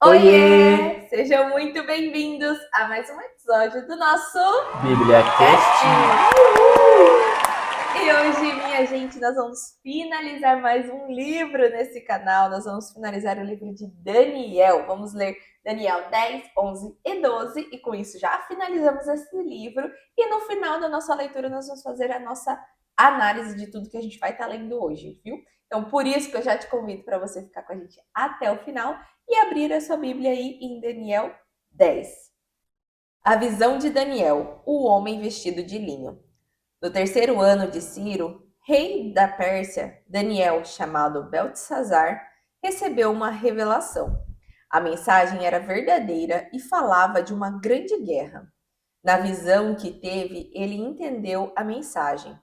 Oiê! Oiê! Sejam muito bem-vindos a mais um episódio do nosso Bíblia Cast! Cast. E hoje, minha gente, nós vamos finalizar mais um livro nesse canal. Nós vamos finalizar o livro de Daniel. Vamos ler Daniel 10, 11 e 12. E com isso já finalizamos esse livro. E no final da nossa leitura nós vamos fazer a nossa análise de tudo que a gente vai estar lendo hoje, viu? Então, por isso que eu já te convido para você ficar com a gente até o final e abrir a sua Bíblia aí em Daniel 10. A visão de Daniel, o homem vestido de linho. No terceiro ano de Ciro, rei da Pérsia, Daniel, chamado Beltesazar, recebeu uma revelação. A mensagem era verdadeira e falava de uma grande guerra. Na visão que teve, ele entendeu a mensagem.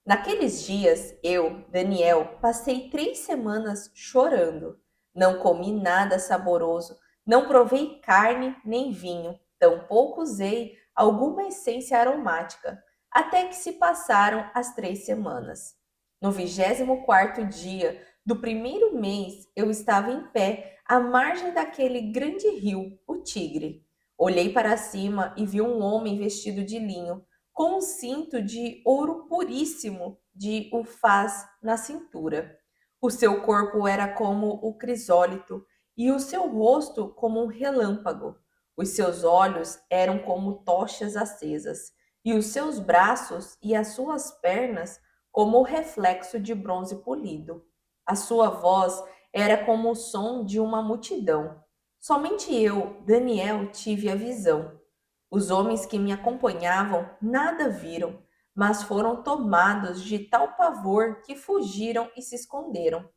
Naqueles dias, eu, Daniel, passei 3 semanas chorando. Não comi nada saboroso, não provei carne nem vinho, tampouco usei alguma essência aromática, até que se passaram as 3 semanas. No 24º dia do primeiro mês, eu estava em pé à margem daquele grande rio, o Tigre. Olhei para cima e vi um homem vestido de linho, com um cinto de ouro puríssimo de ufaz na cintura. O seu corpo era como o crisólito e o seu rosto como um relâmpago. Os seus olhos eram como tochas acesas e os seus braços e as suas pernas como o reflexo de bronze polido. A sua voz era como o som de uma multidão. Somente eu, Daniel, tive a visão. Os homens que me acompanhavam nada viram, mas foram tomados de tal pavor que fugiram e se esconderam.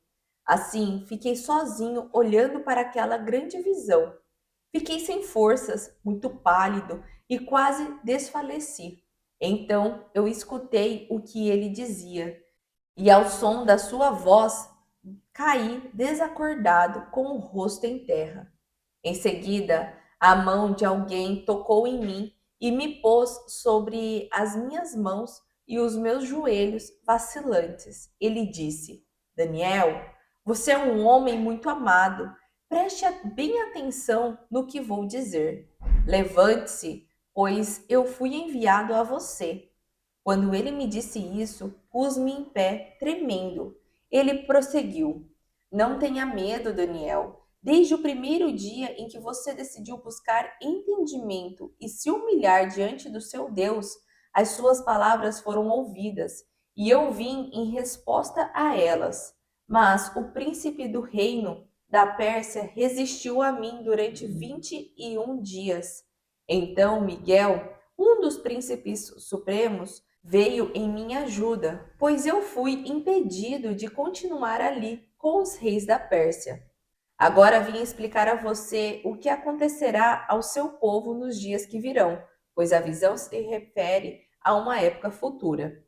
Assim, fiquei sozinho olhando para aquela grande visão. Fiquei sem forças, muito pálido e quase desfaleci. Então eu escutei o que ele dizia, e ao som da sua voz caí desacordado com o rosto em terra. Em seguida, a mão de alguém tocou em mim e me pôs sobre as minhas mãos e os meus joelhos vacilantes. Ele disse: Daniel, você é um homem muito amado. Preste bem atenção no que vou dizer. Levante-se, pois eu fui enviado a você. Quando ele me disse isso, pus-me em pé, tremendo. Ele prosseguiu: Não tenha medo, Daniel. Desde o primeiro dia em que você decidiu buscar entendimento e se humilhar diante do seu Deus, as suas palavras foram ouvidas, e eu vim em resposta a elas. Mas o príncipe do reino da Pérsia resistiu a mim durante 21 dias. Então Miguel, um dos príncipes supremos, veio em minha ajuda, pois eu fui impedido de continuar ali com os reis da Pérsia. Agora vim explicar a você o que acontecerá ao seu povo nos dias que virão, pois a visão se refere a uma época futura.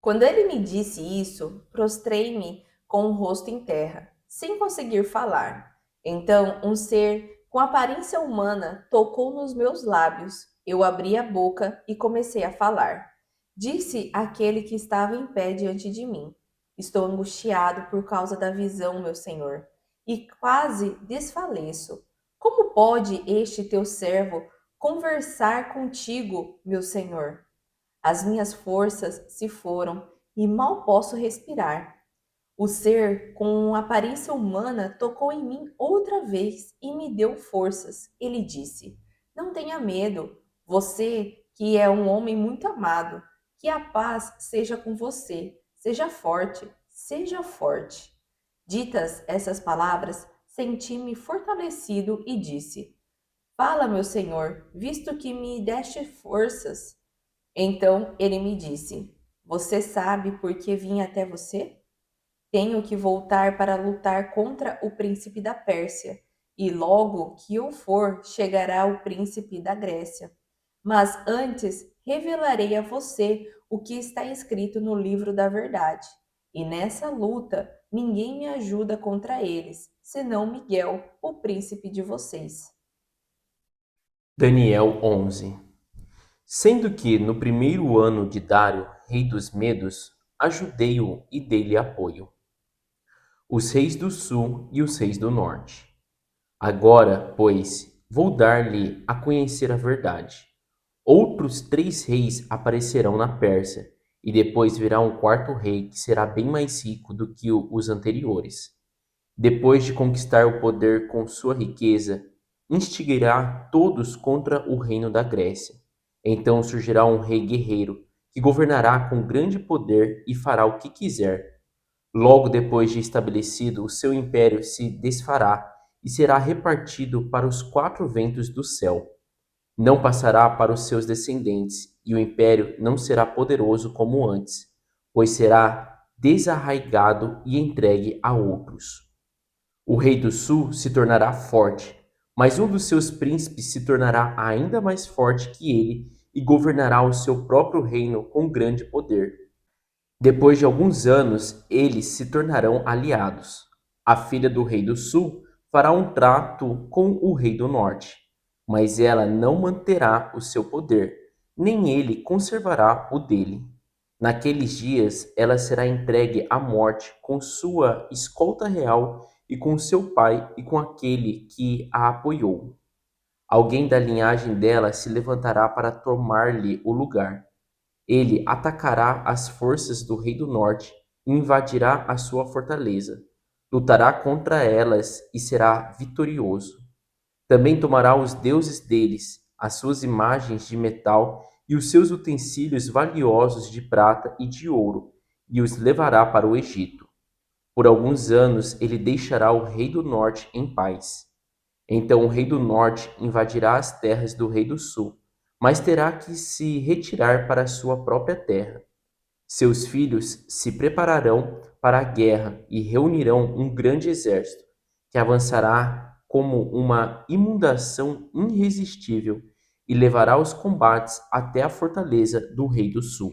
Quando ele me disse isso, prostrei-me com o rosto em terra, sem conseguir falar. Então, um ser com aparência humana tocou nos meus lábios. Eu abri a boca e comecei a falar. Disse aquele que estava em pé diante de mim: Estou angustiado por causa da visão, meu senhor, e quase desfaleço. Como pode este teu servo conversar contigo, meu senhor? As minhas forças se foram e mal posso respirar. O ser com aparência humana tocou em mim outra vez e me deu forças. Ele disse: Não tenha medo, você que é um homem muito amado, que a paz seja com você. Seja forte, seja forte. Ditas essas palavras, senti-me fortalecido e disse: Fala, meu senhor, visto que me deste forças. Então ele me disse: Você sabe por que vim até você? Tenho que voltar para lutar contra o príncipe da Pérsia, e logo que eu for, chegará o príncipe da Grécia. Mas antes revelarei a você o que está escrito no livro da verdade. E nessa luta, ninguém me ajuda contra eles, senão Miguel, o príncipe de vocês. Daniel 11. Sendo que no primeiro ano de Dário, rei dos Medos, ajudei-o e dei-lhe apoio. Os reis do sul e os reis do norte. Agora, pois, vou dar-lhe a conhecer a verdade. Outros 3 reis aparecerão na Pérsia, e depois virá um quarto rei que será bem mais rico do que os anteriores. Depois de conquistar o poder com sua riqueza, instigará todos contra o reino da Grécia. Então surgirá um rei guerreiro que governará com grande poder e fará o que quiser. Logo depois de estabelecido, o seu império se desfará e será repartido para os 4 ventos do céu. Não passará para os seus descendentes, e o império não será poderoso como antes, pois será desarraigado e entregue a outros. O rei do sul se tornará forte, mas um dos seus príncipes se tornará ainda mais forte que ele e governará o seu próprio reino com grande poder. Depois de alguns anos, eles se tornarão aliados. A filha do rei do sul fará um trato com o rei do norte, mas ela não manterá o seu poder, nem ele conservará o dele. Naqueles dias, ela será entregue à morte com sua escolta real e com seu pai e com aquele que a apoiou. Alguém da linhagem dela se levantará para tomar-lhe o lugar. Ele atacará as forças do rei do norte e invadirá a sua fortaleza. Lutará contra elas e será vitorioso. Também tomará os deuses deles, as suas imagens de metal e os seus utensílios valiosos de prata e de ouro, e os levará para o Egito. Por alguns anos ele deixará o rei do norte em paz. Então o rei do norte invadirá as terras do rei do sul, mas terá que se retirar para a sua própria terra. Seus filhos se prepararão para a guerra e reunirão um grande exército, que avançará como uma inundação irresistível e levará os combates até a fortaleza do rei do sul.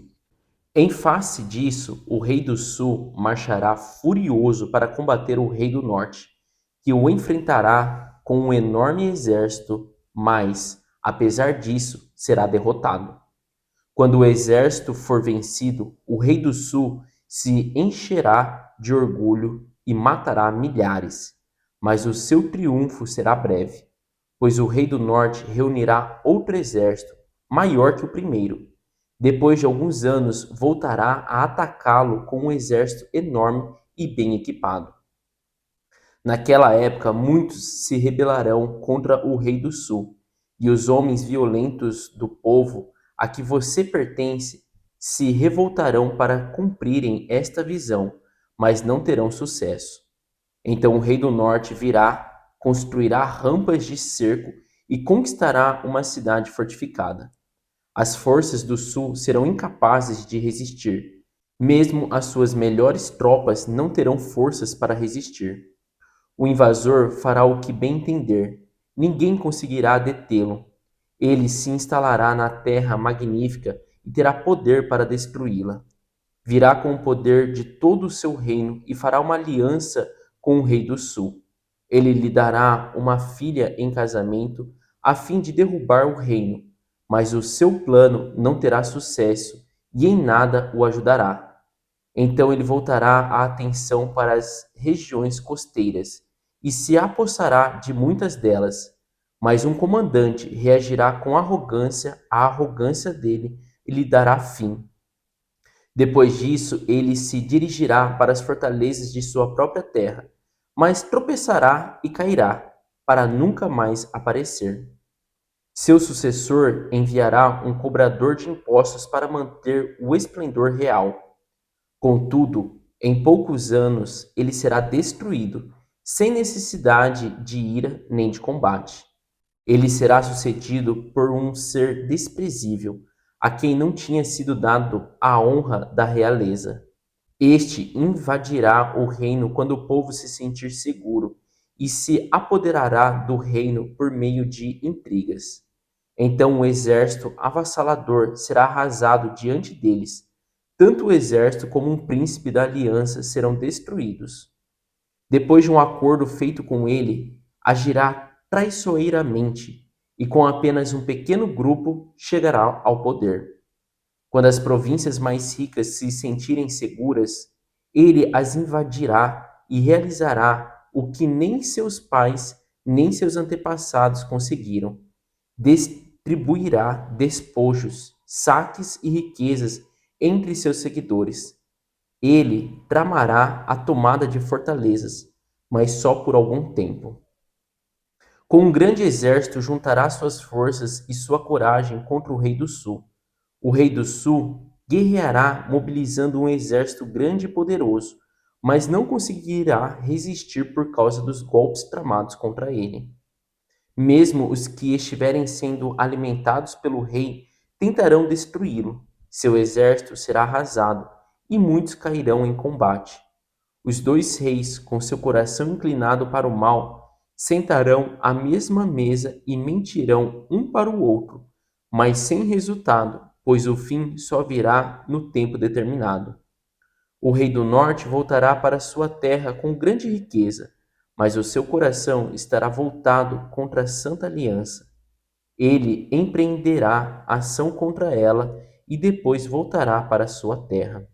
Em face disso, o rei do sul marchará furioso para combater o rei do norte, que o enfrentará com um enorme exército, mas, apesar disso, será derrotado. Quando o exército for vencido, o rei do sul se encherá de orgulho e matará milhares, mas o seu triunfo será breve, pois o rei do norte reunirá outro exército, maior que o primeiro. Depois de alguns anos, voltará a atacá-lo com um exército enorme e bem equipado. Naquela época, muitos se rebelarão contra o rei do sul, e os homens violentos do povo a que você pertence se revoltarão para cumprirem esta visão, mas não terão sucesso. Então o rei do norte virá, construirá rampas de cerco e conquistará uma cidade fortificada. As forças do sul serão incapazes de resistir. Mesmo as suas melhores tropas não terão forças para resistir. O invasor fará o que bem entender. Ninguém conseguirá detê-lo. Ele se instalará na terra magnífica e terá poder para destruí-la. Virá com o poder de todo o seu reino e fará uma aliança com o rei do sul. Ele lhe dará uma filha em casamento a fim de derrubar o reino, mas o seu plano não terá sucesso e em nada o ajudará. Então ele voltará a atenção para as regiões costeiras e se apossará de muitas delas. Mas um comandante reagirá com arrogância à arrogância dele e lhe dará fim. Depois disso, ele se dirigirá para as fortalezas de sua própria terra, mas tropeçará e cairá, para nunca mais aparecer. Seu sucessor enviará um cobrador de impostos para manter o esplendor real. Contudo, em poucos anos ele será destruído, sem necessidade de ira nem de combate. Ele será sucedido por um ser desprezível, a quem não tinha sido dado a honra da realeza. Este invadirá o reino quando o povo se sentir seguro e se apoderará do reino por meio de intrigas. Então o exército avassalador será arrasado diante deles. Tanto o exército como um príncipe da aliança serão destruídos. Depois de um acordo feito com ele, agirá traiçoeiramente e com apenas um pequeno grupo chegará ao poder. Quando as províncias mais ricas se sentirem seguras, ele as invadirá e realizará o que nem seus pais nem seus antepassados conseguiram. Distribuirá despojos, saques e riquezas entre seus seguidores. Ele tramará a tomada de fortalezas, mas só por algum tempo. Com um grande exército juntará suas forças e sua coragem contra o rei do sul. O rei do sul guerreará mobilizando um exército grande e poderoso, mas não conseguirá resistir por causa dos golpes tramados contra ele. Mesmo os que estiverem sendo alimentados pelo rei tentarão destruí-lo. Seu exército será arrasado e muitos cairão em combate. Os dois reis, com seu coração inclinado para o mal, sentarão à mesma mesa e mentirão um para o outro, mas sem resultado, pois o fim só virá no tempo determinado. O rei do norte voltará para sua terra com grande riqueza, mas o seu coração estará voltado contra a Santa Aliança. Ele empreenderá ação contra ela e depois voltará para sua terra.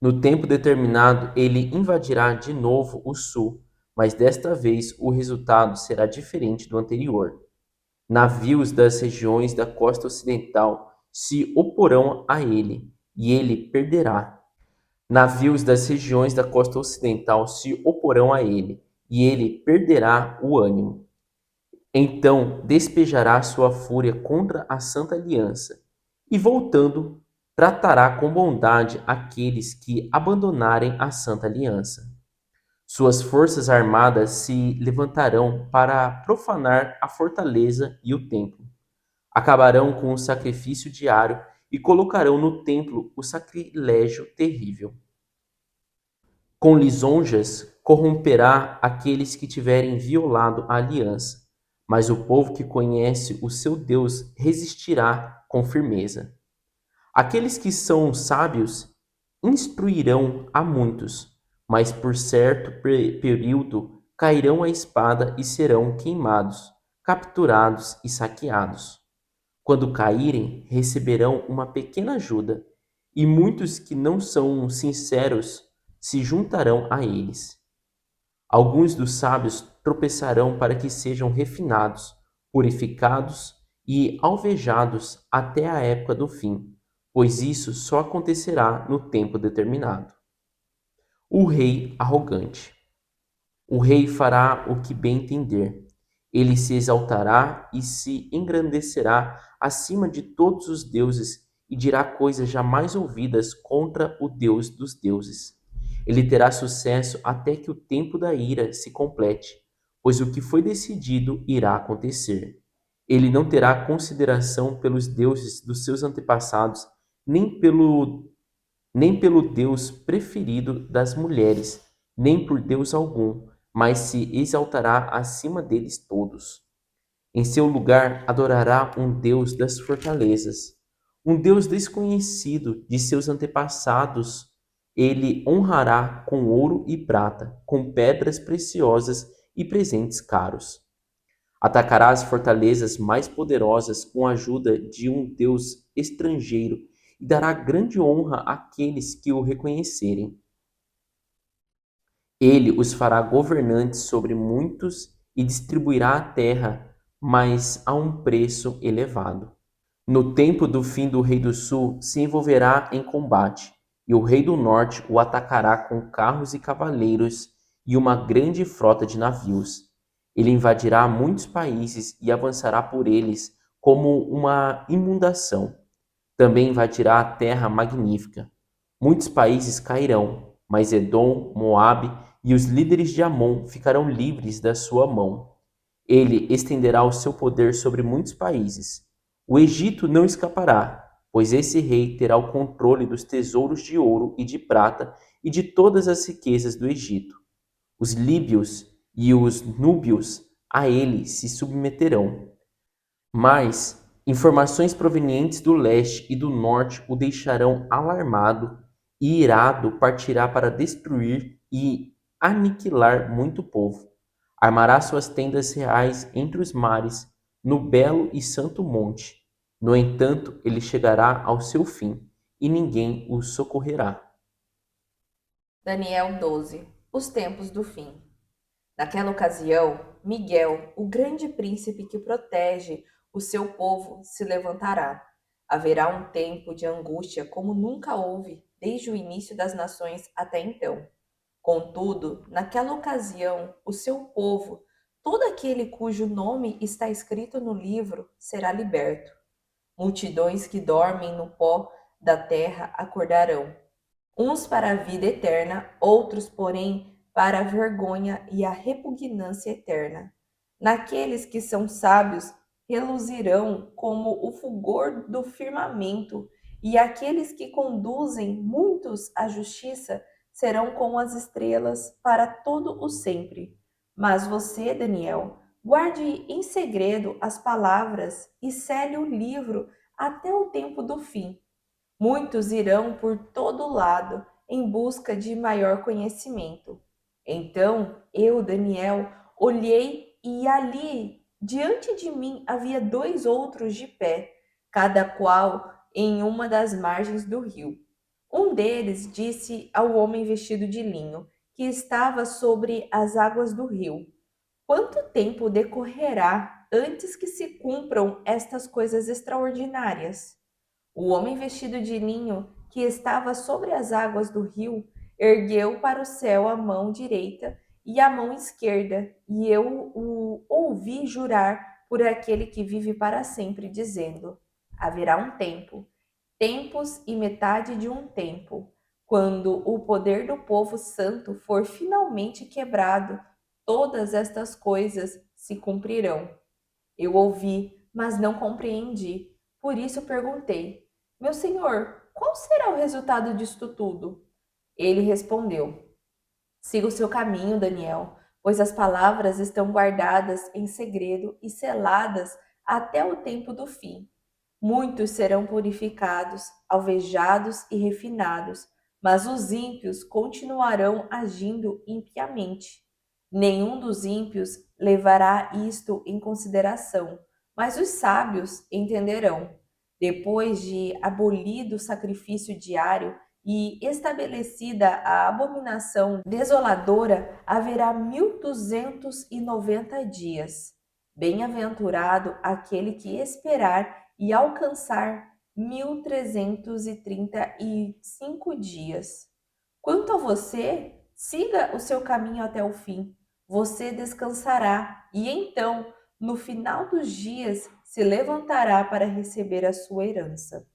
No tempo determinado, ele invadirá de novo o sul, mas desta vez o resultado será diferente do anterior. Navios das regiões da costa ocidental se oporão a ele, e ele perderá. Navios das regiões da costa ocidental se oporão a ele, e ele perderá o ânimo. Então despejará sua fúria contra a Santa Aliança, e voltando, tratará com bondade aqueles que abandonarem a Santa Aliança. Suas forças armadas se levantarão para profanar a fortaleza e o templo. Acabarão com o sacrifício diário e colocarão no templo o sacrilégio terrível. Com lisonjas corromperá aqueles que tiverem violado a aliança, mas o povo que conhece o seu Deus resistirá com firmeza. Aqueles que são sábios instruirão a muitos, mas por certo período cairão a espada e serão queimados, capturados e saqueados. Quando caírem, receberão uma pequena ajuda, e muitos que não são sinceros se juntarão a eles. Alguns dos sábios tropeçarão para que sejam refinados, purificados e alvejados até a época do fim, pois isso só acontecerá no tempo determinado. O rei arrogante. O rei fará o que bem entender. Ele se exaltará e se engrandecerá acima de todos os deuses e dirá coisas jamais ouvidas contra o Deus dos deuses. Ele terá sucesso até que o tempo da ira se complete, pois o que foi decidido irá acontecer. Ele não terá consideração pelos deuses dos seus antepassados, nem pelo Deus preferido das mulheres, nem por Deus algum, mas se exaltará acima deles todos. Em seu lugar adorará um Deus das fortalezas, um Deus desconhecido de seus antepassados. Ele honrará com ouro e prata, com pedras preciosas e presentes caros. Atacará as fortalezas mais poderosas com a ajuda de um Deus estrangeiro e dará grande honra àqueles que o reconhecerem. Ele os fará governantes sobre muitos e distribuirá a terra, mas a um preço elevado. No tempo do fim do rei do sul se envolverá em combate, e o rei do norte o atacará com carros e cavaleiros e uma grande frota de navios. Ele invadirá muitos países e avançará por eles como uma inundação. Também invadirá a terra magnífica. Muitos países cairão, mas Edom, Moabe e os líderes de Amon ficarão livres da sua mão. Ele estenderá o seu poder sobre muitos países. O Egito não escapará, pois esse rei terá o controle dos tesouros de ouro e de prata e de todas as riquezas do Egito. Os líbios e os núbios a ele se submeterão. Mas informações provenientes do leste e do norte o deixarão alarmado e irado partirá para destruir e aniquilar muito povo. Armará suas tendas reais entre os mares, no belo e santo monte. No entanto, ele chegará ao seu fim, e ninguém o socorrerá. Daniel 12. Os tempos do fim. Naquela ocasião, Miguel, o grande príncipe que protege o seu povo, se levantará. Haverá um tempo de angústia como nunca houve desde o início das nações até então. Contudo, naquela ocasião, o seu povo, todo aquele cujo nome está escrito no livro, será liberto. Multidões que dormem no pó da terra acordarão, uns para a vida eterna, outros, porém, para a vergonha e a repugnância eterna. Naqueles que são sábios, reluzirão como o fulgor do firmamento, e aqueles que conduzem muitos à justiça serão como as estrelas para todo o sempre. Mas você, Daniel, guarde em segredo as palavras e cele o livro até o tempo do fim. Muitos irão por todo lado em busca de maior conhecimento. Então eu, Daniel, olhei e ali, diante de mim, havia dois outros de pé, cada qual em uma das margens do rio. Um deles disse ao homem vestido de linho, que estava sobre as águas do rio: Quanto tempo decorrerá antes que se cumpram estas coisas extraordinárias? O homem vestido de linho, que estava sobre as águas do rio, ergueu para o céu a mão direita e a mão esquerda, e eu o ouvi jurar por aquele que vive para sempre, dizendo: Haverá um tempo, tempos e metade de um tempo, quando o poder do povo santo for finalmente quebrado, todas estas coisas se cumprirão. Eu ouvi, mas não compreendi. Por isso perguntei: Meu senhor, qual será o resultado disto tudo? Ele respondeu: Siga o seu caminho, Daniel, pois as palavras estão guardadas em segredo e seladas até o tempo do fim. Muitos serão purificados, alvejados e refinados, mas os ímpios continuarão agindo impiamente. Nenhum dos ímpios levará isto em consideração, mas os sábios entenderão. Depois de abolido o sacrifício diário e estabelecida a abominação desoladora, haverá 1290 dias. Bem-aventurado aquele que esperar e alcançar 1335 dias. Quanto a você, siga o seu caminho até o fim. Você descansará e então, no final dos dias, se levantará para receber a sua herança.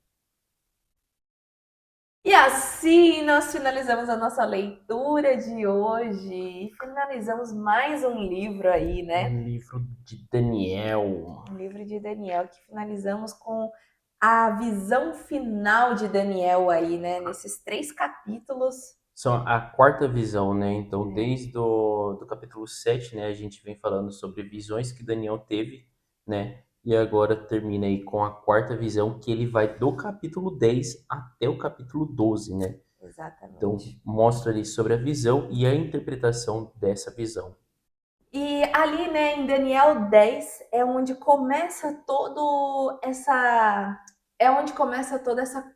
E assim nós finalizamos a nossa leitura de hoje e finalizamos mais um livro aí, né? Um livro de Daniel. Um livro de Daniel que finalizamos com a visão final de Daniel aí, né? Nesses 3 capítulos. São a quarta visão, né? Então, desde do capítulo 7, né, a gente vem falando sobre visões que Daniel teve, né? E agora termina aí com a quarta visão, que ele vai do capítulo 10 até o capítulo 12, né? Exatamente. Então, mostra ali sobre a visão e a interpretação dessa visão. E ali, né, em Daniel 10 é onde começa toda essa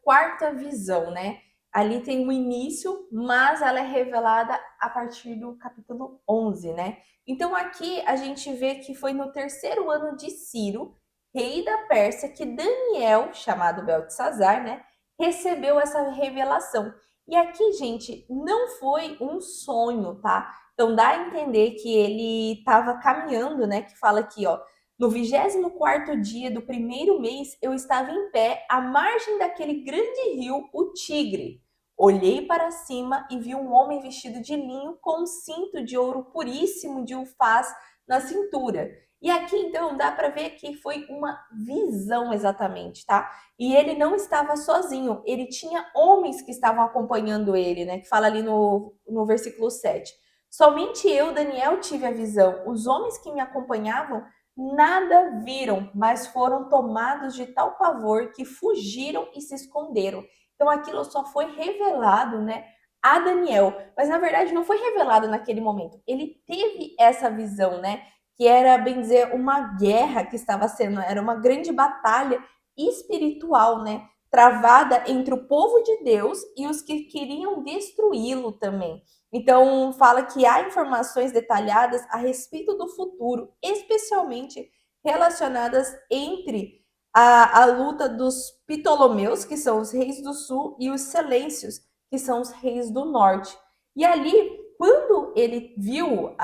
quarta visão, né? Ali tem o início, mas ela é revelada a partir do capítulo 11, né? Então aqui a gente vê que foi no terceiro ano de Ciro, rei da Pérsia, que Daniel, chamado Beltesazar, né, recebeu essa revelação. E aqui, gente, não foi um sonho, tá? Então dá a entender que ele estava caminhando, né? Que fala aqui, ó. No 24º dia do primeiro mês, eu estava em pé à margem daquele grande rio, o Tigre. Olhei para cima e vi um homem vestido de linho com um cinto de ouro puríssimo de Ufaz na cintura. E aqui, então, dá para ver que foi uma visão exatamente, tá? E ele não estava sozinho, ele tinha homens que estavam acompanhando ele, né? Que fala ali no versículo 7. Somente eu, Daniel, tive a visão. Os homens que me acompanhavam nada viram, mas foram tomados de tal pavor que fugiram e se esconderam. Então aquilo só foi revelado, né, a Daniel, mas na verdade não foi revelado naquele momento. Ele teve essa visão, né, que era, bem dizer, uma guerra que estava sendo, era uma grande batalha espiritual, né, travada entre o povo de Deus e os que queriam destruí-lo também. Então, fala que há informações detalhadas a respeito do futuro, especialmente relacionadas entre a luta dos Ptolomeus, que são os reis do sul, e os Selêncios, que são os reis do norte. E ali, quando ele viu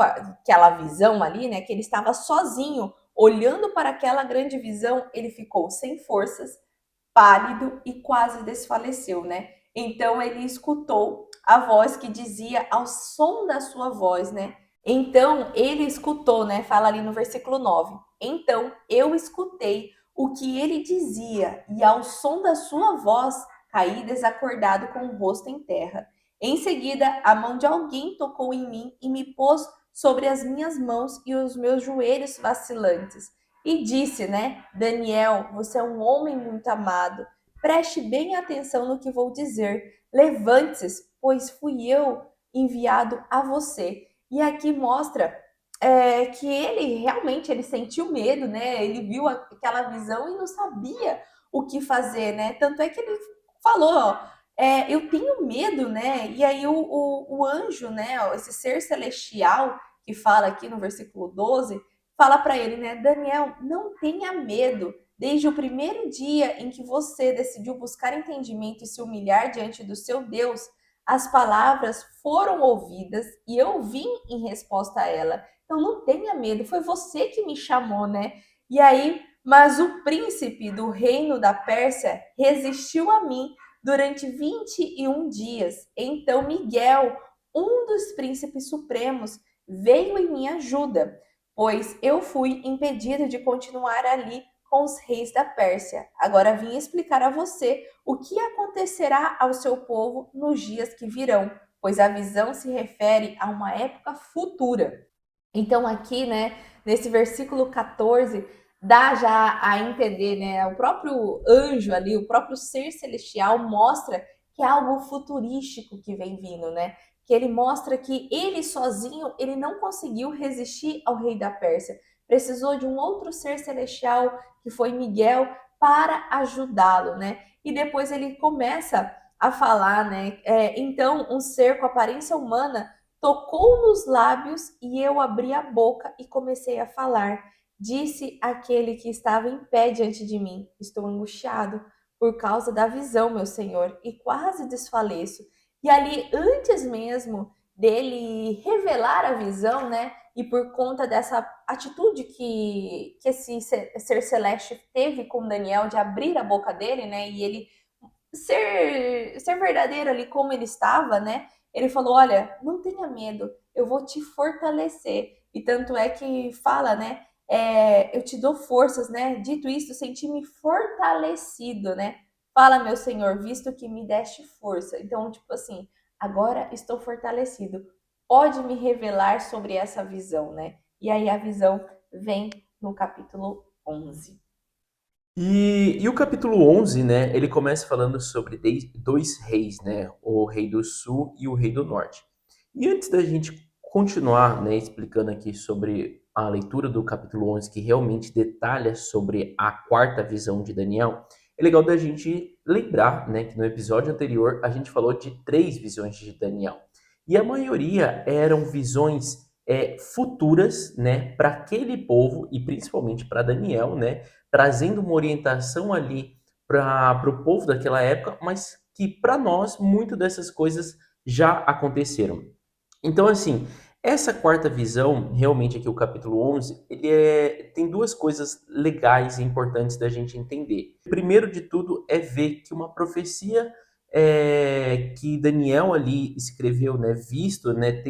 aquela visão ali, né, que ele estava sozinho, olhando para aquela grande visão, ele ficou sem forças, pálido e quase desfaleceu, né? Então ele escutou a voz que dizia ao som da sua voz, né? Então ele escutou, né? Fala ali no versículo 9. Então eu escutei o que ele dizia e ao som da sua voz caí desacordado com o rosto em terra. Em seguida, a mão de alguém tocou em mim e me pôs sobre as minhas mãos e os meus joelhos vacilantes. E disse, né, Daniel, você é um homem muito amado. Preste bem atenção no que vou dizer. Levante-se, pois fui eu enviado a você. E aqui mostra que ele realmente ele sentiu medo, né? Ele viu aquela visão e não sabia o que fazer, né? Tanto é que ele falou, ó, eu tenho medo, né? E aí o anjo, né? Esse ser celestial que fala aqui no versículo 12, fala para ele, né? Daniel, não tenha medo. Desde o primeiro dia em que você decidiu buscar entendimento e se humilhar diante do seu Deus, as palavras foram ouvidas e eu vim em resposta a ela. Então não tenha medo, foi você que me chamou, né? E aí, mas o príncipe do reino da Pérsia resistiu a mim durante 21 dias. Então Miguel, um dos príncipes supremos, veio em minha ajuda, pois eu fui impedido de continuar ali com os reis da Pérsia. Agora vim explicar a você o que acontecerá ao seu povo nos dias que virão, pois a visão se refere a uma época futura. Então aqui, né, nesse versículo 14, dá já a entender, né, o próprio anjo ali, o próprio ser celestial mostra que é algo futurístico que vem vindo, né? Que ele mostra que ele sozinho, ele não conseguiu resistir ao rei da Pérsia. Precisou de um outro ser celestial, que foi Miguel, para ajudá-lo, né? E depois ele começa a falar, né? Então, um ser com aparência humana tocou nos lábios e eu abri a boca e comecei a falar. Disse aquele que estava em pé diante de mim: estou angustiado por causa da visão, meu senhor, e quase desfaleço. E ali, antes mesmo dele revelar a visão, né? E por conta dessa atitude que esse ser celeste teve com Daniel de abrir a boca dele, né? E ele ser verdadeiro ali como ele estava, né? Ele falou: olha, não tenha medo, eu vou te fortalecer. E tanto é que fala, né? Eu te dou forças, né? Dito isto, senti-me fortalecido, né? Fala, meu Senhor, visto que me deste força. Então, tipo assim, agora estou fortalecido. Pode me revelar sobre essa visão, né? E aí a visão vem no capítulo 11. E o capítulo 11, né, ele começa falando sobre dois reis, né, o rei do sul e o rei do norte. E antes da gente continuar, né, explicando aqui sobre a leitura do capítulo 11, que realmente detalha sobre a quarta visão de Daniel, é legal da gente lembrar, né, que no episódio anterior a gente falou de três visões de Daniel. E a maioria eram visões futuras, né, para aquele povo e principalmente para Daniel, né, trazendo uma orientação ali para o povo daquela época, mas que para nós, muito dessas coisas já aconteceram. Então, assim, essa quarta visão, realmente aqui o capítulo 11, tem duas coisas legais e importantes da gente entender. Primeiro de tudo é ver que uma profecia que Daniel ali escreveu, né, visto, né,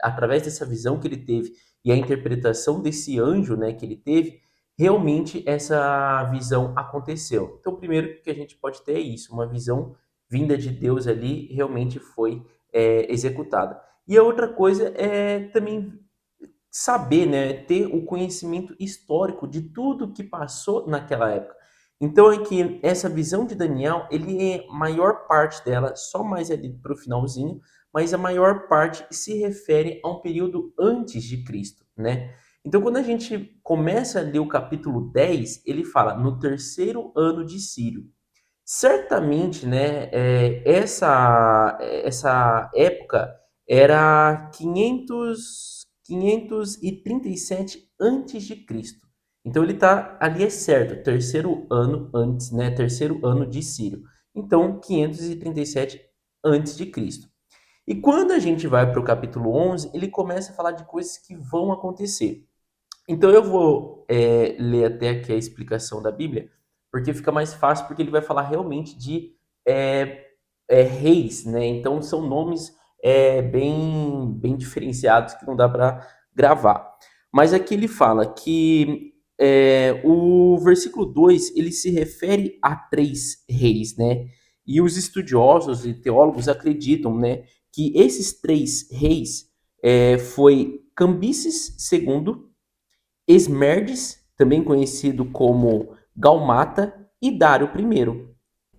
através dessa visão que ele teve e a interpretação desse anjo, né, que ele teve, realmente essa visão aconteceu. Então, primeiro que a gente pode ter é isso, uma visão vinda de Deus ali realmente foi executada. E a outra coisa é também saber, né, ter o conhecimento histórico de tudo que passou naquela época. Então é que essa visão de Daniel, ele é maior parte dela só mais ali para o finalzinho, mas a maior parte se refere a um período antes de Cristo, né? Então quando a gente começa a ler o capítulo 10, ele fala no terceiro ano de Círio. Certamente, né, essa época era 537 antes de Cristo. Então ele está ali é certo, terceiro ano antes, né, terceiro ano de Círio. Então 537 antes de Cristo. E quando a gente vai para o capítulo 11, ele começa a falar de coisas que vão acontecer. Então eu vou ler até aqui a explicação da Bíblia, porque fica mais fácil, porque ele vai falar realmente de é, reis, né? Então são nomes bem diferenciados que não dá para gravar. Mas aqui ele fala que o versículo 2 ele se refere a três reis, né? E os estudiosos e teólogos acreditam, né, que esses três reis foi Cambises II, Esmerdes, também conhecido como Galmata, e Dário I.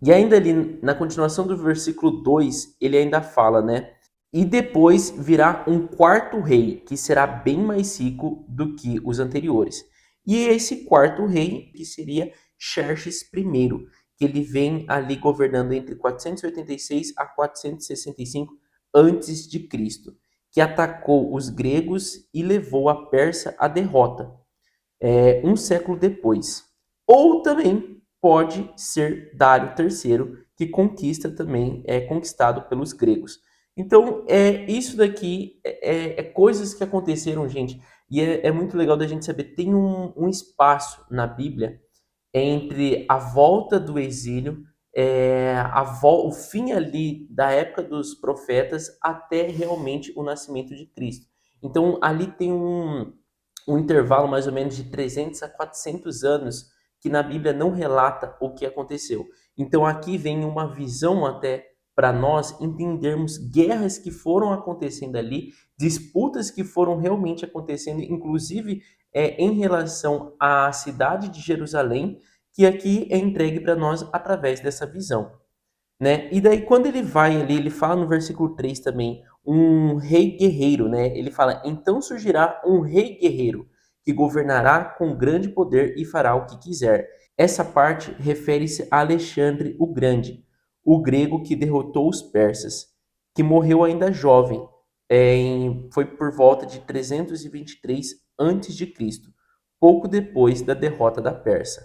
E ainda ali na continuação do versículo 2, ele ainda fala, né? E depois virá um quarto rei, que será bem mais rico do que os anteriores. E esse quarto rei, que seria Xerxes I, que ele vem ali governando entre 486 a 465 antes de Cristo, que atacou os gregos e levou a Pérsia à derrota um século depois. Ou também pode ser Dário III, que conquista também, é conquistado pelos gregos. Então, isso daqui é coisas que aconteceram, gente, e é muito legal da gente saber. Tem um espaço na Bíblia entre a volta do exílio, o fim ali da época dos profetas, até realmente o nascimento de Cristo. Então, ali tem um intervalo mais ou menos de 300 a 400 anos que na Bíblia não relata o que aconteceu. Então aqui vem uma visão até para nós entendermos guerras que foram acontecendo ali, disputas que foram realmente acontecendo, inclusive em relação à cidade de Jerusalém, que aqui é entregue para nós através dessa visão, né? E daí quando ele vai ali, ele fala no versículo 3 também, um rei guerreiro, né? Ele fala: "Então surgirá um rei guerreiro que governará com grande poder e fará o que quiser." Essa parte refere-se a Alexandre o Grande, o grego que derrotou os persas, que morreu ainda jovem, foi por volta de 323 antes de Cristo, pouco depois da derrota da Pérsia.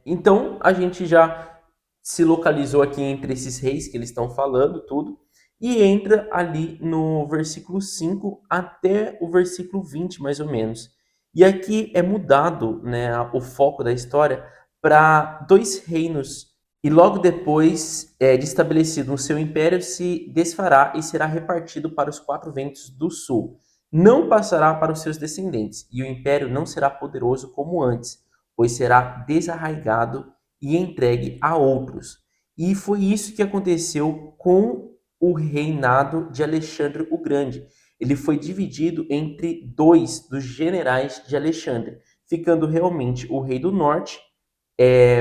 Então a gente já se localizou aqui entre esses reis que eles estão falando, tudo, e entra ali no versículo 5 até o versículo 20, mais ou menos. E aqui é mudado, né, o foco da história para dois reinos. E logo depois de estabelecido o seu império, se desfará e será repartido para os quatro ventos do sul. Não passará para os seus descendentes, e o império não será poderoso como antes, pois será desarraigado e entregue a outros. E foi isso que aconteceu com o reinado de Alexandre o Grande. Ele foi dividido entre dois dos generais de Alexandre, ficando realmente o rei do norte,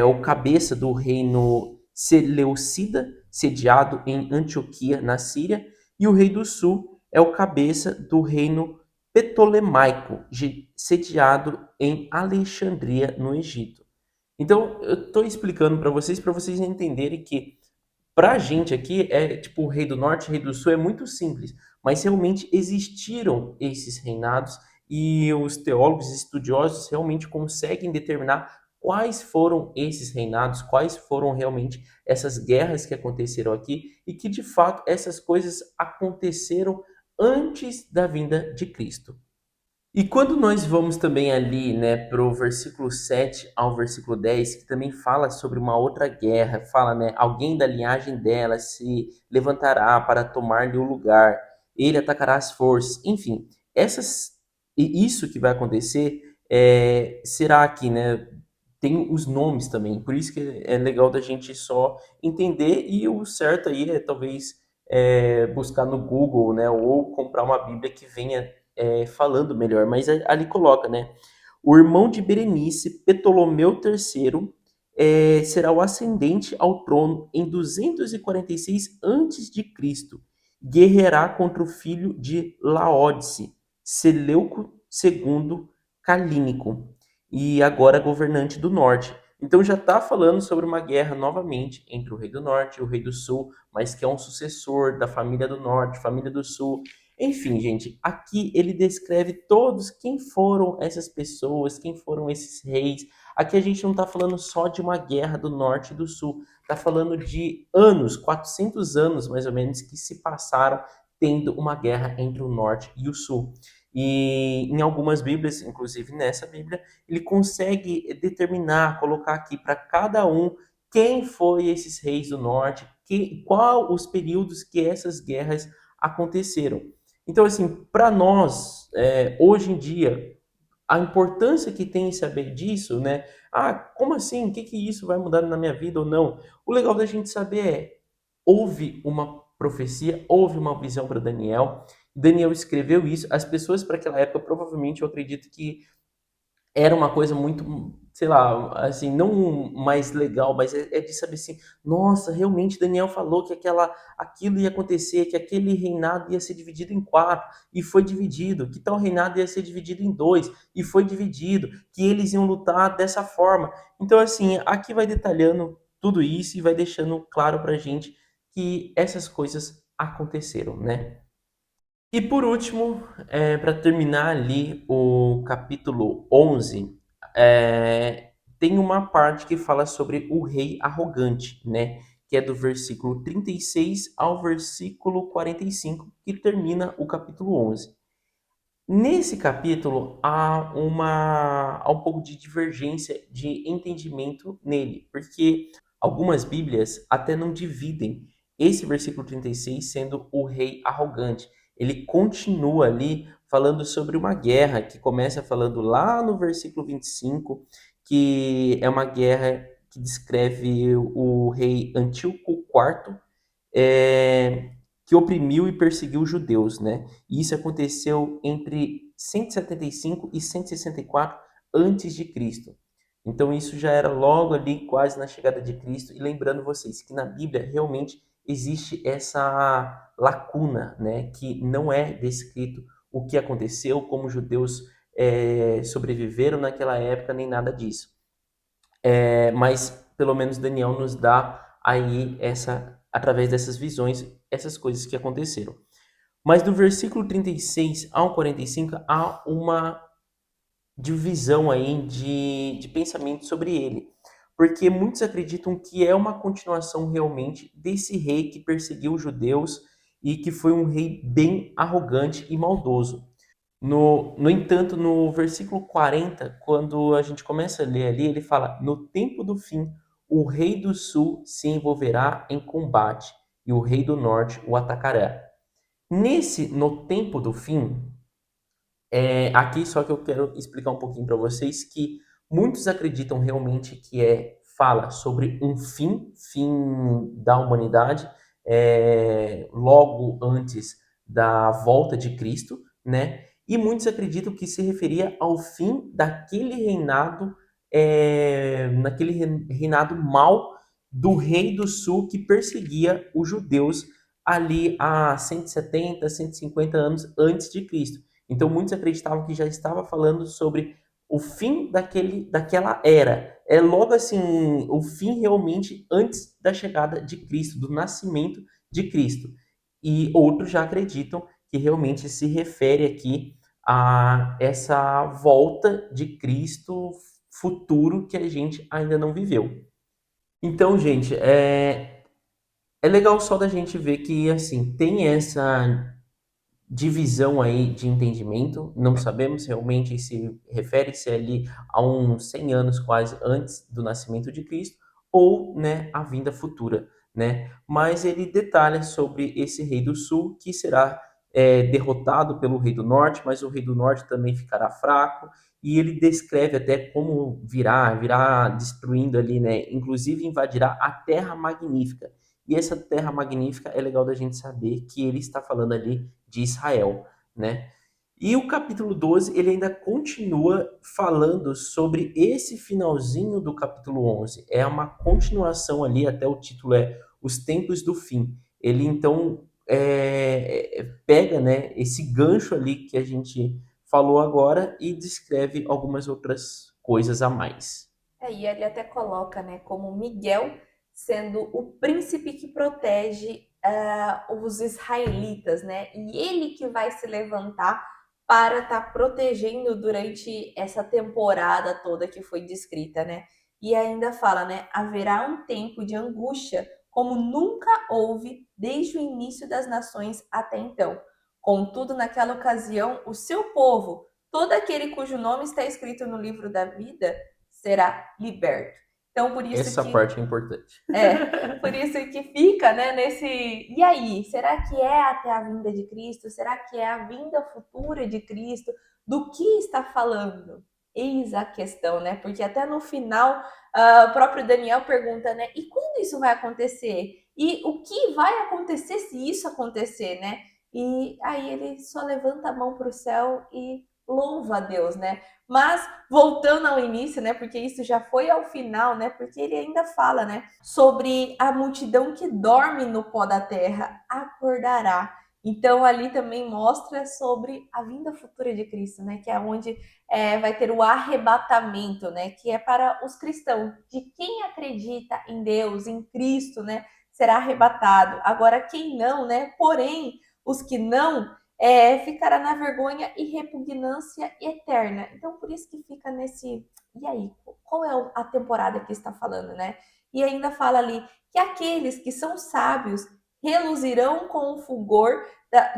o cabeça do reino Seleucida, sediado em Antioquia, na Síria, e o rei do sul é o cabeça do reino Ptolemaico, sediado em Alexandria, no Egito. Então, eu estou explicando para vocês entenderem que para a gente aqui é tipo o rei do norte, o rei do sul é muito simples, mas realmente existiram esses reinados e os teólogos e estudiosos realmente conseguem determinar quais foram esses reinados, quais foram realmente essas guerras que aconteceram aqui e que de fato essas coisas aconteceram antes da vinda de Cristo. E quando nós vamos também ali, né, para o versículo 7 ao versículo 10, que também fala sobre uma outra guerra, fala, né, alguém da linhagem dela se levantará para tomar-lhe o lugar, ele atacará as forças, enfim, isso que vai acontecer será aqui, né, tem os nomes também, por isso que é legal da gente só entender e o certo aí é talvez buscar no Google, né, ou comprar uma Bíblia que venha falando melhor, mas ali coloca, né? O irmão de Berenice, Ptolomeu III, será o ascendente ao trono em 246 a.C. Guerreará contra o filho de Laodice, Seleuco II Calínico, e agora governante do norte. Então já está falando sobre uma guerra novamente entre o rei do norte e o rei do sul, mas que é um sucessor da família do norte, família do sul. Enfim, gente, aqui ele descreve todos quem foram essas pessoas, quem foram esses reis. Aqui a gente não está falando só de uma guerra do norte e do sul, está falando de anos, 400 anos mais ou menos, que se passaram tendo uma guerra entre o norte e o sul. E em algumas Bíblias, inclusive nessa Bíblia, ele consegue determinar, colocar aqui para cada um quem foi esses reis do norte, qual os períodos que essas guerras aconteceram. Então, assim, para nós, hoje em dia, a importância que tem em saber disso, né? Ah, como assim? O que que isso vai mudar na minha vida ou não? O legal da gente saber houve uma profecia, houve uma visão para Daniel. Daniel escreveu isso. As pessoas para aquela época, provavelmente, eu acredito que era uma coisa muito, sei lá, assim, não mais legal, mas é de saber assim, nossa, realmente Daniel falou que aquilo ia acontecer, que aquele reinado ia ser dividido em quatro, e foi dividido, que tal reinado ia ser dividido em dois, e foi dividido, que eles iam lutar dessa forma. Então, assim, aqui vai detalhando tudo isso e vai deixando claro pra gente que essas coisas aconteceram, né? E por último, para terminar ali o capítulo 11, tem uma parte que fala sobre o rei arrogante, né? Que é do versículo 36 ao versículo 45, que termina o capítulo 11. Nesse capítulo há um pouco de divergência de entendimento nele, porque algumas Bíblias até não dividem esse versículo 36 sendo o rei arrogante. Ele continua ali falando sobre uma guerra que começa falando lá no versículo 25, que é uma guerra que descreve o rei Antíoco IV, é, que oprimiu e perseguiu os judeus, né? E isso aconteceu entre 175 e 164 antes de Cristo. Então isso já era logo ali quase na chegada de Cristo. E lembrando vocês que na Bíblia realmente existe essa lacuna, né? Que não é descrito o que aconteceu, como os judeus sobreviveram naquela época, nem nada disso. Mas pelo menos Daniel nos dá aí através dessas visões, essas coisas que aconteceram. Mas do versículo 36 ao 45 há uma divisão aí de pensamento sobre ele. Porque muitos acreditam que é uma continuação realmente desse rei que perseguiu os judeus e que foi um rei bem arrogante e maldoso. No entanto, no versículo 40, quando a gente começa a ler ali, ele fala: No tempo do fim, o rei do sul se envolverá em combate e o rei do norte o atacará. No tempo do fim, aqui só que eu quero explicar um pouquinho para vocês que muitos acreditam realmente que fala sobre um fim da humanidade, logo antes da volta de Cristo, né? E muitos acreditam que se referia ao fim daquele reinado, naquele reinado mal do rei do sul que perseguia os judeus ali há 170, 150 anos antes de Cristo. Então muitos acreditavam que já estava falando sobre o fim daquela era. É logo assim, o fim realmente antes da chegada de Cristo, do nascimento de Cristo. E outros já acreditam que realmente se refere aqui a essa volta de Cristo futuro que a gente ainda não viveu. Então, gente, é legal só da gente ver que assim tem essa divisão aí de entendimento, não sabemos realmente se refere-se ali a uns 100 anos quase antes do nascimento de Cristo ou, né, a vinda futura, né? Mas ele detalha sobre esse rei do sul que será derrotado pelo rei do norte, mas o rei do norte também ficará fraco e ele descreve até como virá destruindo ali, né? Inclusive invadirá a Terra Magnífica. E essa Terra Magnífica é legal da gente saber que ele está falando ali de Israel, né? E o capítulo 12, ele ainda continua falando sobre esse finalzinho do capítulo 11. É uma continuação ali, até o título é Os Tempos do Fim. Ele então pega, né, esse gancho ali que a gente falou agora e descreve algumas outras coisas a mais. E ele até coloca, né, como Miguel sendo o príncipe que protege os israelitas, né? E ele que vai se levantar para estar protegendo durante essa temporada toda que foi descrita, né? E ainda fala, né? Haverá um tempo de angústia como nunca houve desde o início das nações até então. Contudo, naquela ocasião, o seu povo, todo aquele cujo nome está escrito no livro da vida, será liberto. Então, por isso Essa que parte é importante. por isso que fica, né, nesse e aí, será que é até a vinda de Cristo? Será que é a vinda futura de Cristo? Do que está falando? Eis a questão, né? Porque até no final, o próprio Daniel pergunta, né? E quando isso vai acontecer? E o que vai acontecer se isso acontecer, né? E aí ele só levanta a mão para o céu e louva a Deus, né? Mas voltando ao início, né? Porque isso já foi ao final, né? Porque ele ainda fala, né? Sobre a multidão que dorme no pó da terra acordará. Então ali também mostra sobre a vinda futura de Cristo, né? Que é onde vai ter o arrebatamento, né? Que é para os cristãos, de quem acredita em Deus, em Cristo, né? Será arrebatado. Agora quem não, né? Porém, os que não ficará na vergonha e repugnância eterna. Então, por isso que fica nesse. E aí, qual é a temporada que está falando, né? E ainda fala ali que aqueles que são sábios reluzirão com o fulgor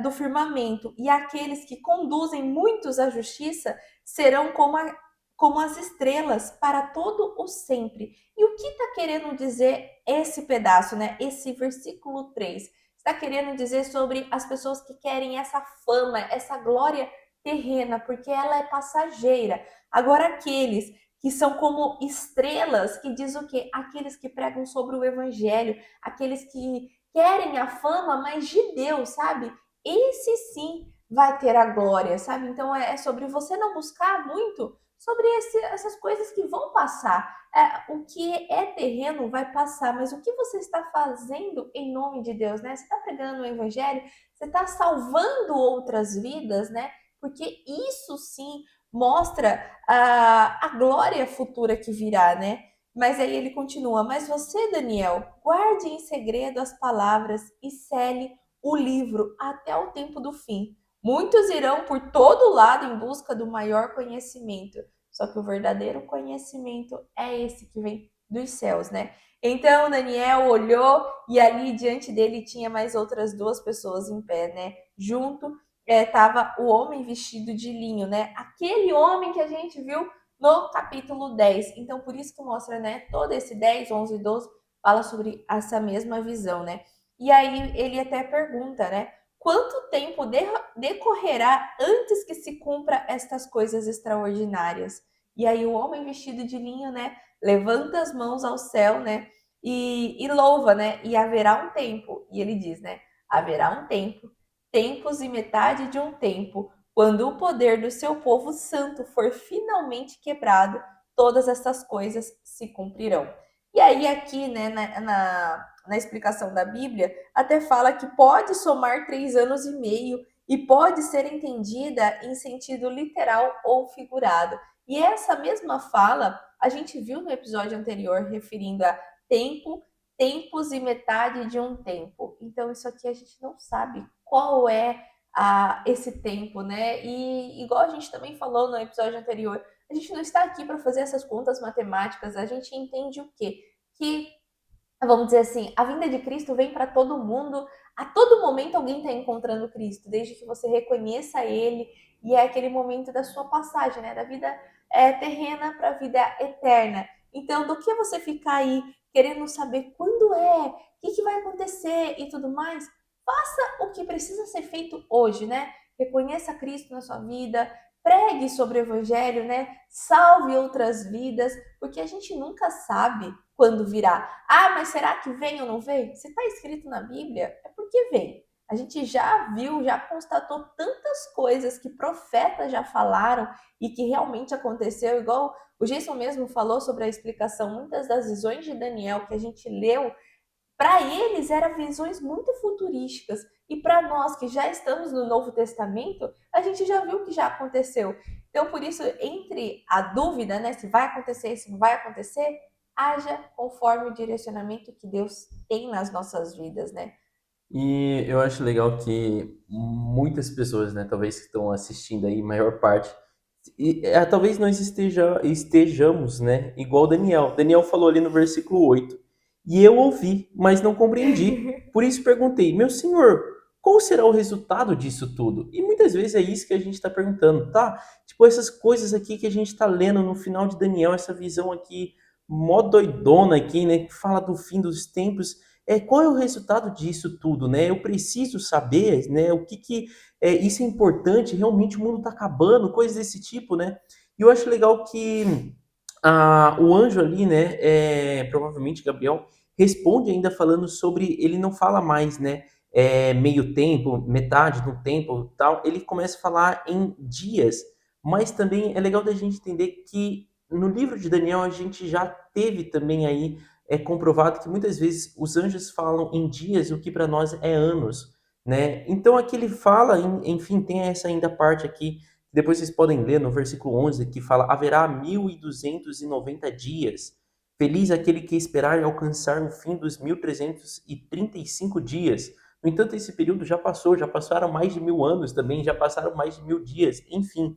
do firmamento, e aqueles que conduzem muitos à justiça serão como as estrelas para todo o sempre. E o que está querendo dizer esse pedaço, né? Esse versículo 3 está querendo dizer sobre as pessoas que querem essa fama, essa glória terrena, porque ela é passageira. Agora, aqueles que são como estrelas, que diz o quê? Aqueles que pregam sobre o evangelho, aqueles que querem a fama, mas de Deus, sabe? Esse sim vai ter a glória, sabe? Então é sobre você não buscar muito sobre essas coisas que vão passar. O que é terreno vai passar, mas o que você está fazendo em nome de Deus, né? Você está pregando o evangelho, você está salvando outras vidas, né? Porque isso sim mostra a glória futura que virá, né? Mas aí ele continua, mas você, Daniel, guarde em segredo as palavras e cele o livro até o tempo do fim. Muitos irão por todo lado em busca do maior conhecimento, só que o verdadeiro conhecimento é esse que vem dos céus, né? Então Daniel olhou e ali diante dele tinha mais outras duas pessoas em pé, né? Junto estava o homem vestido de linho, né? Aquele homem que a gente viu no capítulo 10. Então, por isso que mostra, né? Todo esse 10, 11 e 12 fala sobre essa mesma visão, né? E aí ele até pergunta, né? Quanto tempo decorrerá antes que se cumpra estas coisas extraordinárias? E aí o homem vestido de linho, né? Levanta as mãos ao céu, né? E louva, né? E haverá um tempo. E ele diz, né? Haverá um tempo, tempos e metade de um tempo, quando o poder do seu povo santo for finalmente quebrado, todas essas coisas se cumprirão. E aí aqui, né, na explicação da Bíblia, até fala que pode somar 3 anos e meio e pode ser entendida em sentido literal ou figurado. E essa mesma fala a gente viu no episódio anterior, referindo a tempo, tempos e metade de um tempo. Então, isso aqui a gente não sabe qual é esse tempo, né? E igual a gente também falou no episódio anterior, a gente não está aqui para fazer essas contas matemáticas, a gente entende o quê? Que, vamos dizer assim, a vinda de Cristo vem para todo mundo, a todo momento alguém está encontrando Cristo, desde que você reconheça Ele, e é aquele momento da sua passagem, né? Da vida terrena para a vida eterna. Então, do que você ficar aí querendo saber quando o que vai acontecer e tudo mais, faça o que precisa ser feito hoje, né? Reconheça Cristo na sua vida, pregue sobre o Evangelho, né? Salve outras vidas, porque a gente nunca sabe quando virá. Ah, mas será que vem ou não vem? Se está escrito na Bíblia, é porque vem. A gente já viu, já constatou tantas coisas que profetas já falaram e que realmente aconteceu, igual o Jason mesmo falou sobre a explicação, muitas das visões de Daniel que a gente leu Para eles eram visões muito futurísticas. E para nós que já estamos no Novo Testamento, a gente já viu que já aconteceu. Então, por isso, entre a dúvida, né, se vai acontecer, se não vai acontecer, haja conforme o direcionamento que Deus tem nas nossas vidas, né? E eu acho legal que muitas pessoas, né, talvez que estão assistindo aí, maior parte, talvez nós estejamos, né, igual Daniel. Daniel falou ali no versículo 8. E eu ouvi, mas não compreendi. Por isso perguntei, meu senhor, qual será o resultado disso tudo? E muitas vezes é isso que a gente está perguntando, tá? Tipo, essas coisas aqui que a gente está lendo no final de Daniel, essa visão aqui, mó doidona aqui, né, que fala do fim dos tempos. Qual é o resultado disso tudo, né? Eu preciso saber, né, o que isso é importante, realmente o mundo está acabando, coisas desse tipo, né? E eu acho legal que o anjo ali, né, provavelmente Gabriel, responde ainda falando sobre, ele não fala mais, né, meio tempo, metade do tempo, tal, ele começa a falar em dias, mas também é legal da gente entender que no livro de Daniel a gente já teve também aí comprovado que muitas vezes os anjos falam em dias o que para nós é anos, né? Então aqui ele fala, enfim, tem essa ainda parte aqui, depois vocês podem ler no versículo 11, que fala: haverá 1290 dias. Feliz aquele que esperar e alcançar o fim dos 1335 dias. No entanto, esse período já passou, já passaram mais de 1000 anos também, já passaram mais de 1000 dias, enfim.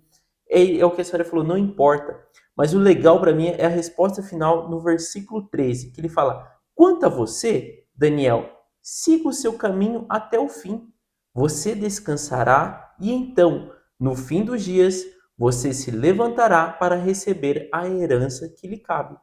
É o que a senhora falou, não importa. Mas o legal para mim é a resposta final no versículo 13, que ele fala: quanto a você, Daniel, siga o seu caminho até o fim. Você descansará e então, no fim dos dias, você se levantará para receber a herança que lhe cabe.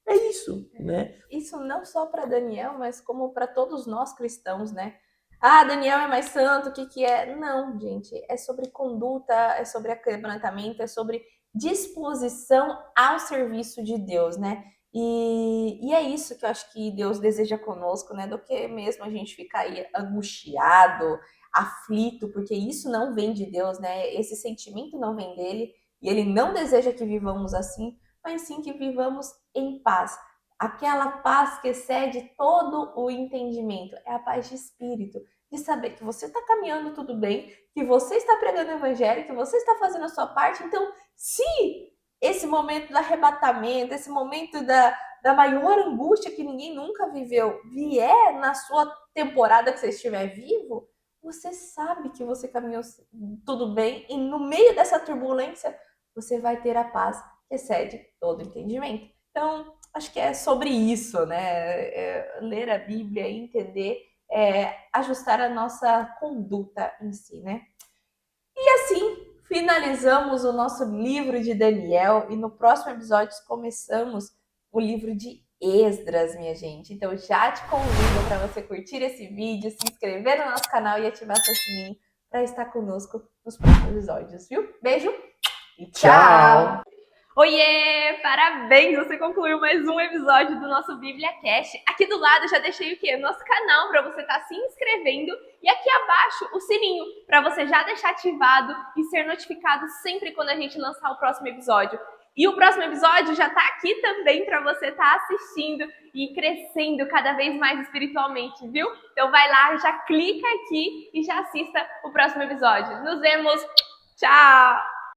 É isso, né? Isso não só para Daniel, mas como para todos nós cristãos, né? Ah, Daniel é mais santo, o que que é? Não, gente, é sobre conduta, é sobre quebrantamento, é sobre disposição ao serviço de Deus, né? E é isso que eu acho que Deus deseja conosco, né? Do que mesmo a gente ficar aí angustiado, aflito, porque isso não vem de Deus, né? Esse sentimento não vem dele, e ele não deseja que vivamos assim, mas sim que vivamos em paz. Aquela paz que excede todo o entendimento. É a paz de espírito, de saber que você está caminhando tudo bem, que você está pregando o evangelho, que você está fazendo a sua parte. Então, se esse momento do arrebatamento, esse momento da maior angústia que ninguém nunca viveu, vier na sua temporada que você estiver vivo, você sabe que você caminhou tudo bem e no meio dessa turbulência você vai ter a paz que excede todo entendimento. Então, acho que é sobre isso, né? Ler a Bíblia e entender, ajustar a nossa conduta em si, né? E assim finalizamos o nosso livro de Daniel e no próximo episódio começamos o livro de Esdras, minha gente. Então já te convido para você curtir esse vídeo, se inscrever no nosso canal e ativar seu sininho para estar conosco nos próximos episódios, viu? Beijo e tchau! Tchau! Oiê! Parabéns! Você concluiu mais um episódio do nosso Bíblia Cast. Aqui do lado eu já deixei o quê? Nosso canal para você estar se inscrevendo e aqui abaixo o sininho para você já deixar ativado e ser notificado sempre quando a gente lançar o próximo episódio. E o próximo episódio já está aqui também para você estar assistindo e crescendo cada vez mais espiritualmente, viu? Então vai lá, já clica aqui e já assista o próximo episódio. Nos vemos! Tchau!